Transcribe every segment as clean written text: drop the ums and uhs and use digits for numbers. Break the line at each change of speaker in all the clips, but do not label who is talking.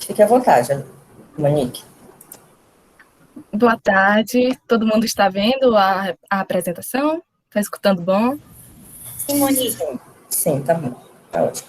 Fique à vontade, Monique.
Boa tarde, todo mundo está vendo a apresentação? Está escutando bom?
Sim, Monique. Sim, tá bom, tá ótimo.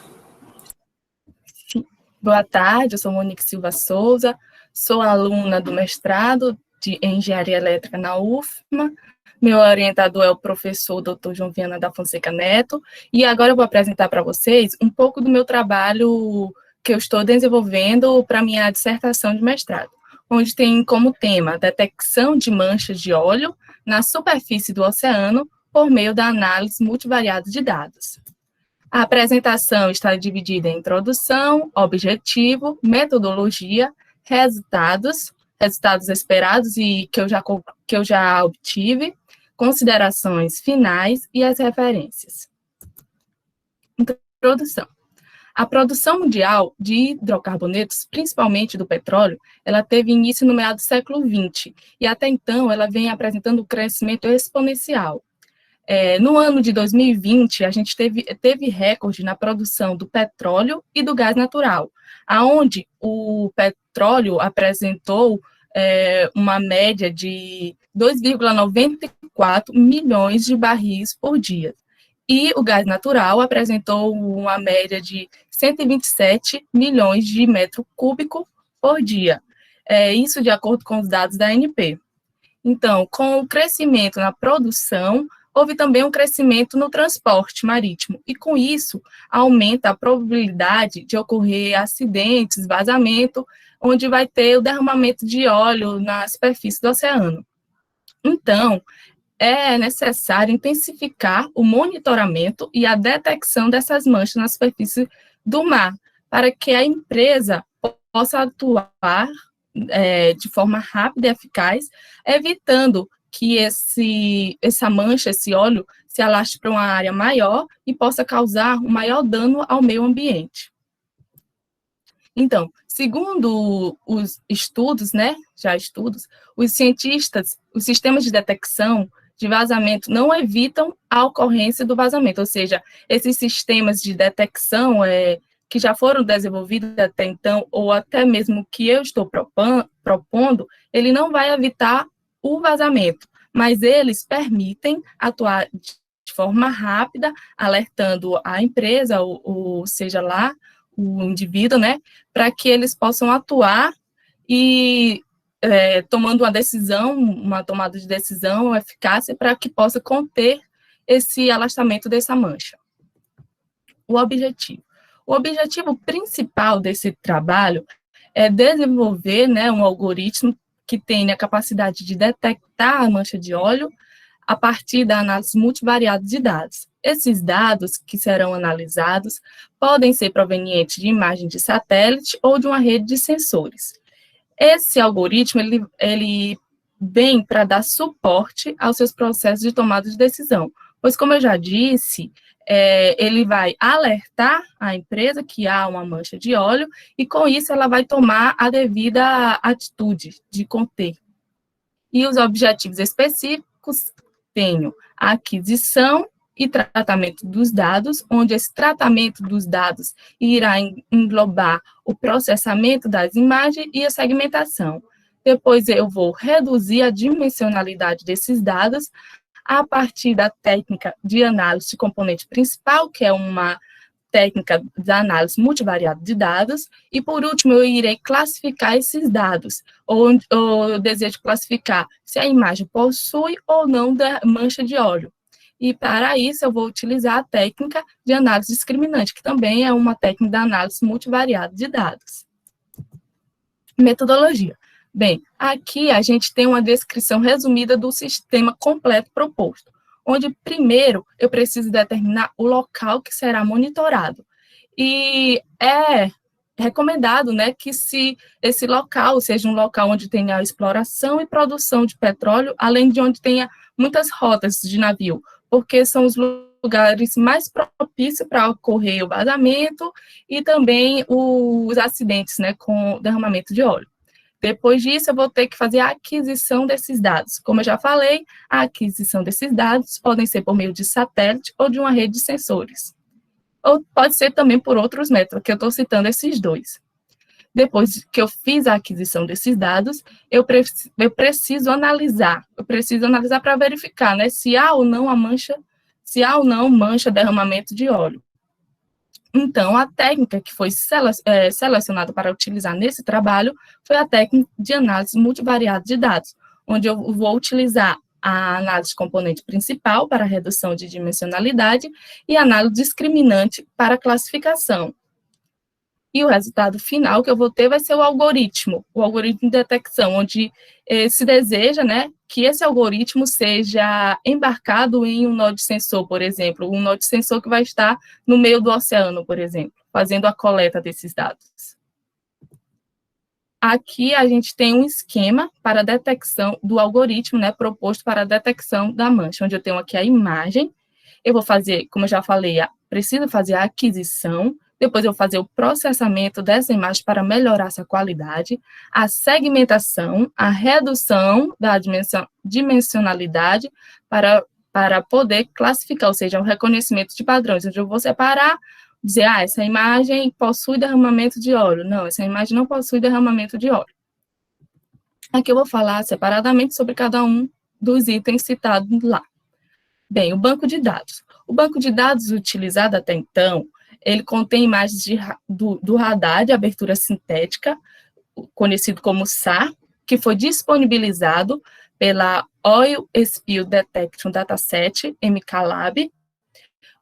Sim. Boa tarde, eu sou Monique Silva Souza, sou aluna do mestrado de Engenharia Elétrica na UFMA, meu orientador é o professor Dr. João Viana da Fonseca Neto, e agora eu vou apresentar para vocês um pouco do meu trabalho que eu estou desenvolvendo para minha dissertação de mestrado, onde tem como tema a detecção de manchas de óleo na superfície do oceano por meio da análise multivariada de dados. A apresentação está dividida em introdução, objetivo, metodologia, resultados esperados e que eu já obtive, considerações finais e as referências. Introdução. A produção mundial de hidrocarbonetos, principalmente do petróleo, ela teve início no meado do século XX, e até então ela vem apresentando um crescimento exponencial. No ano de 2020, a gente teve recorde na produção do petróleo e do gás natural, aonde o petróleo apresentou uma média de 2,94 milhões de barris por dia, e o gás natural apresentou uma média de 127 milhões de metro cúbico por dia, isso de acordo com os dados da ANP. Então, com o crescimento na produção, houve também um crescimento no transporte marítimo, e com isso aumenta a probabilidade de ocorrer acidentes, vazamento, onde vai ter o derramamento de óleo na superfície do oceano. Então, é necessário intensificar o monitoramento e a detecção dessas manchas na superfície do mar, para que a empresa possa atuar de forma rápida e eficaz, evitando que essa mancha, esse óleo, se alastre para uma área maior e possa causar um maior dano ao meio ambiente. Então, segundo os estudos, os cientistas, os sistemas de detecção de vazamento não evitam a ocorrência do vazamento, ou seja, esses sistemas de detecção que já foram desenvolvidos até então, ou até mesmo que eu estou propondo, ele não vai evitar o vazamento, mas eles permitem atuar de forma rápida, alertando a empresa, ou seja lá, o indivíduo, para que eles possam atuar e tomando uma tomada de decisão eficaz para que possa conter esse alastramento dessa mancha. O objetivo principal desse trabalho é desenvolver um algoritmo que tenha a capacidade de detectar a mancha de óleo a partir da análise multivariada de dados. Esses dados que serão analisados podem ser provenientes de imagem de satélite ou de uma rede de sensores. Esse algoritmo, ele vem para dar suporte aos seus processos de tomada de decisão, pois, como eu já disse, ele vai alertar a empresa que há uma mancha de óleo e, com isso, ela vai tomar a devida atitude de conter. E os objetivos específicos tenho a aquisição e tratamento dos dados, onde esse tratamento dos dados irá englobar o processamento das imagens e a segmentação. Depois eu vou reduzir a dimensionalidade desses dados a partir da técnica de análise de componente principal, que é uma técnica da análise multivariada de dados, e por último eu irei classificar esses dados, ou eu desejo classificar se a imagem possui ou não mancha de óleo. E para isso eu vou utilizar a técnica de análise discriminante, que também é uma técnica da análise multivariada de dados. Metodologia. Bem, aqui a gente tem uma descrição resumida do sistema completo proposto, onde primeiro eu preciso determinar o local que será monitorado. E é recomendado que se esse local seja um local onde tenha exploração e produção de petróleo, além de onde tenha muitas rotas de navio, porque são os lugares mais propícios para ocorrer o vazamento e também os acidentes com derramamento de óleo. Depois disso, eu vou ter que fazer a aquisição desses dados. Como eu já falei, a aquisição desses dados podem ser por meio de satélite ou de uma rede de sensores. Ou pode ser também por outros métodos, que eu estou citando esses dois. Depois que eu fiz a aquisição desses dados, eu preciso analisar para verificar, né, se há ou não mancha, derramamento de óleo. Então, a técnica que foi selecionada para utilizar nesse trabalho foi a técnica de análise multivariada de dados, onde eu vou utilizar a análise de componente principal para redução de dimensionalidade e a análise discriminante para classificação. E o resultado final que eu vou ter vai ser o algoritmo de detecção, onde se deseja, né, que esse algoritmo seja embarcado em um nó de sensor, por exemplo, um nó de sensor que vai estar no meio do oceano, por exemplo, fazendo a coleta desses dados. Aqui a gente tem um esquema para a detecção do algoritmo, né, proposto para a detecção da mancha, onde eu tenho aqui a imagem, eu vou fazer, como eu já falei, preciso fazer a aquisição, depois eu vou fazer o processamento dessa imagem para melhorar essa qualidade, a segmentação, a redução da dimensionalidade para poder classificar, ou seja, o reconhecimento de padrões, onde eu vou separar, dizer, essa imagem possui derramamento de óleo. Não, essa imagem não possui derramamento de óleo. Aqui eu vou falar separadamente sobre cada um dos itens citados lá. Bem, o banco de dados. O banco de dados utilizado até então, ele contém imagens do radar de abertura sintética, conhecido como SAR, que foi disponibilizado pela Oil Spill Detection Dataset, MKLab,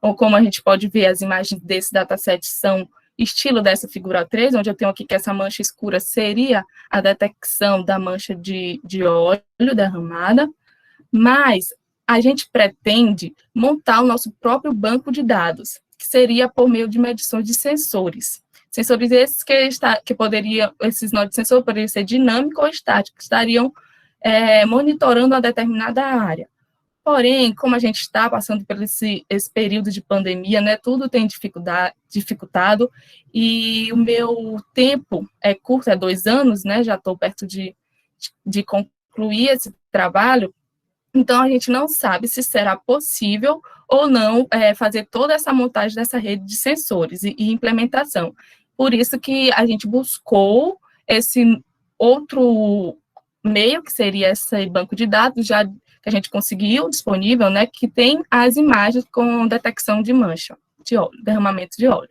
ou como a gente pode ver, as imagens desse dataset são estilo dessa figura 3, onde eu tenho aqui que essa mancha escura seria a detecção da mancha de óleo derramada, mas a gente pretende montar o nosso próprio banco de dados, que seria por meio de medições de sensores. Sensores esses esses nó de sensor poderiam ser dinâmicos ou estáticos, estariam monitorando uma determinada área. Porém, como a gente está passando por esse período de pandemia, né, tudo tem dificultado, e o meu tempo é curto, é 2 anos, né, já estou perto de concluir esse trabalho, então a gente não sabe se será possível ou não fazer toda essa montagem dessa rede de sensores e implementação. Por isso que a gente buscou esse outro meio, que seria esse banco de dados, já que a gente conseguiu disponível, né, que tem as imagens com detecção de mancha de óleo, derramamento de óleo.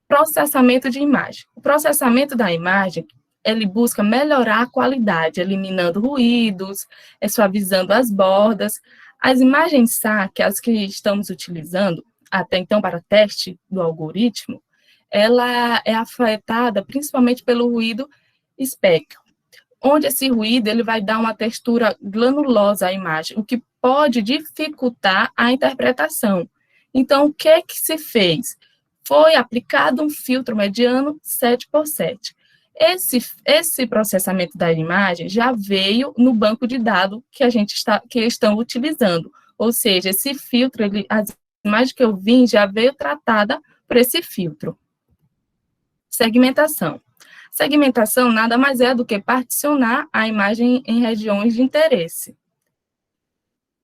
Processamento de imagem. O processamento da imagem, ele busca melhorar a qualidade, eliminando ruídos, suavizando as bordas. As imagens SAR, que as que estamos utilizando até então para teste do algoritmo, ela é afetada principalmente pelo ruído speckle, onde esse ruído ele vai dar uma textura granulosa à imagem, o que pode dificultar a interpretação. Então, o que se fez? Foi aplicado um filtro mediano 7x7. Esse processamento da imagem já veio no banco de dados que estão utilizando, ou seja, esse filtro, as imagens que eu vi já veio tratada por esse filtro. Segmentação. Segmentação nada mais é do que particionar a imagem em regiões de interesse.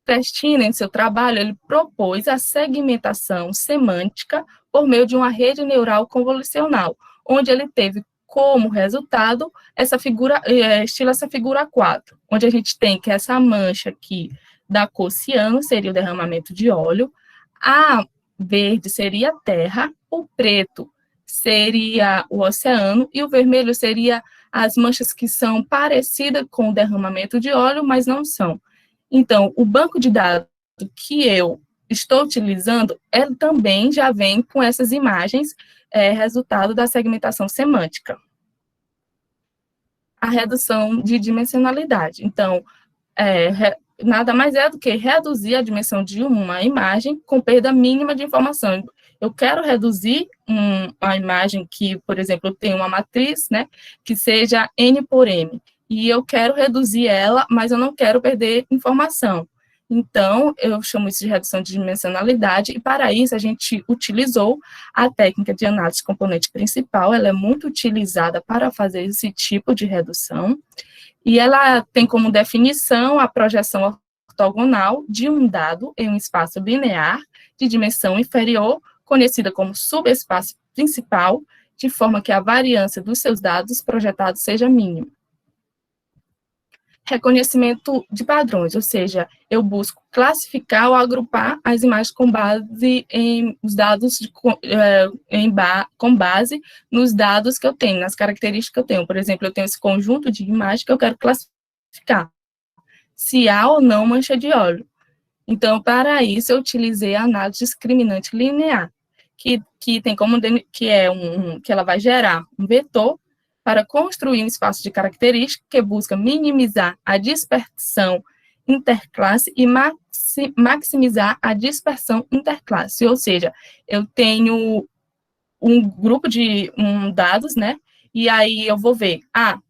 Cristina, em seu trabalho, ele propôs a segmentação semântica por meio de uma rede neural convolucional, onde ele teve como resultado essa figura, estilo essa figura 4, onde a gente tem que essa mancha aqui da cor ciano seria o derramamento de óleo, a verde seria a terra, o preto seria o oceano, e o vermelho seria as manchas que são parecidas com o derramamento de óleo, mas não são. Então, o banco de dados que eu estou utilizando, ele também já vem com essas imagens, resultado da segmentação semântica. A redução de dimensionalidade. Então, nada mais é do que reduzir a dimensão de uma imagem com perda mínima de informação. Eu quero reduzir uma imagem que, por exemplo, tem uma matriz, né, que seja N por M, e eu quero reduzir ela, mas eu não quero perder informação. Então, eu chamo isso de redução de dimensionalidade, e para isso a gente utilizou a técnica de análise de componente principal, ela é muito utilizada para fazer esse tipo de redução, e ela tem como definição a projeção ortogonal de um dado em um espaço linear de dimensão inferior, conhecida como subespaço principal, de forma que a variância dos seus dados projetados seja mínima. Reconhecimento de padrões, ou seja, eu busco classificar ou agrupar as imagens com base em os dados com base nos dados que eu tenho, nas características que eu tenho. Por exemplo, eu tenho esse conjunto de imagens que eu quero classificar se há ou não mancha de óleo. Então, para isso, eu utilizei a análise discriminante linear, que tem como que ela vai gerar um vetor para construir um espaço de características que busca minimizar a dispersão interclasse e maximizar a dispersão interclasse. Ou seja, eu tenho um grupo de dados, né? E aí eu vou ver,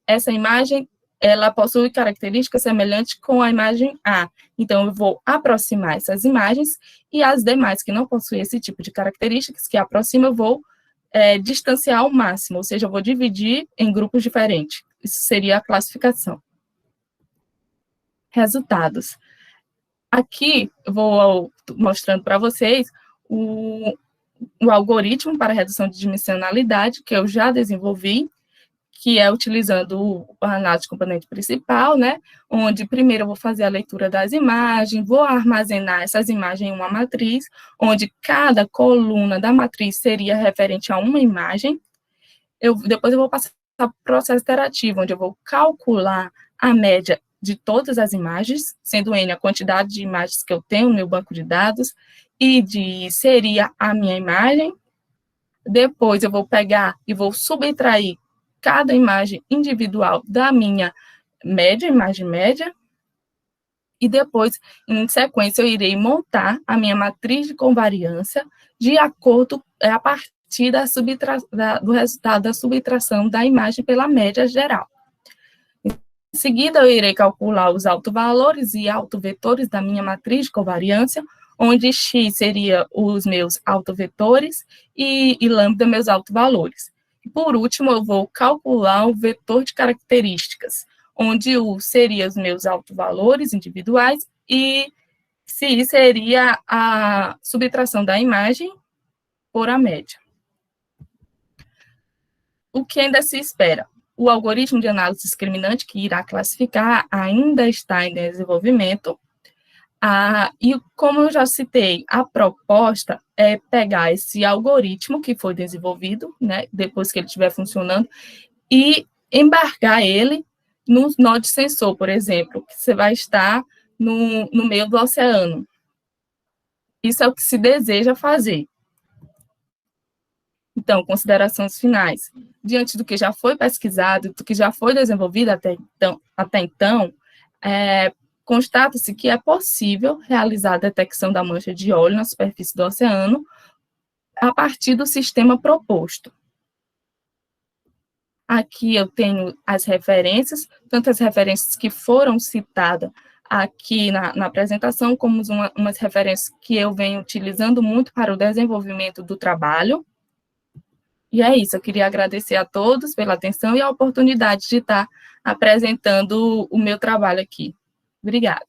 essa imagem, ela possui características semelhantes com a imagem A. Então, eu vou aproximar essas imagens e as demais que não possuem esse tipo de características que aproximam, eu vou distanciar ao máximo, ou seja, eu vou dividir em grupos diferentes. Isso seria a classificação. Resultados. Aqui, eu vou mostrando para vocês o algoritmo para redução de dimensionalidade que eu já desenvolvi, que é utilizando a análise de componente principal, né, onde primeiro eu vou fazer a leitura das imagens, vou armazenar essas imagens em uma matriz, onde cada coluna da matriz seria referente a uma imagem. Depois eu vou passar para o processo iterativo, onde eu vou calcular a média de todas as imagens, sendo N a quantidade de imagens que eu tenho no meu banco de dados, e seria a minha imagem. Depois eu vou pegar e vou subtrair cada imagem individual da minha média, imagem média, e depois, em sequência, eu irei montar a minha matriz de convariância de acordo, a partir do resultado da subtração da imagem pela média geral. Em seguida, eu irei calcular os autovalores e autovetores da minha matriz de covariância, onde x seria os meus autovetores e lambda meus autovalores. Por último, eu vou calcular o vetor de características, onde U seria os meus autovalores individuais e Ci seria a subtração da imagem por a média. O que ainda se espera? O algoritmo de análise discriminante que irá classificar ainda está em desenvolvimento. E como eu já citei, a proposta é pegar esse algoritmo que foi desenvolvido, né, depois que ele estiver funcionando, e embarcar ele no nó de sensor, por exemplo, que você vai estar no meio do oceano. Isso é o que se deseja fazer. Então, considerações finais. Diante do que já foi pesquisado, do que já foi desenvolvido até então, constata-se que é possível realizar a detecção da mancha de óleo na superfície do oceano a partir do sistema proposto. Aqui eu tenho as referências, tanto as referências que foram citadas aqui na apresentação, como umas referências que eu venho utilizando muito para o desenvolvimento do trabalho. E é isso, eu queria agradecer a todos pela atenção e a oportunidade de estar apresentando o meu trabalho aqui. Obrigada.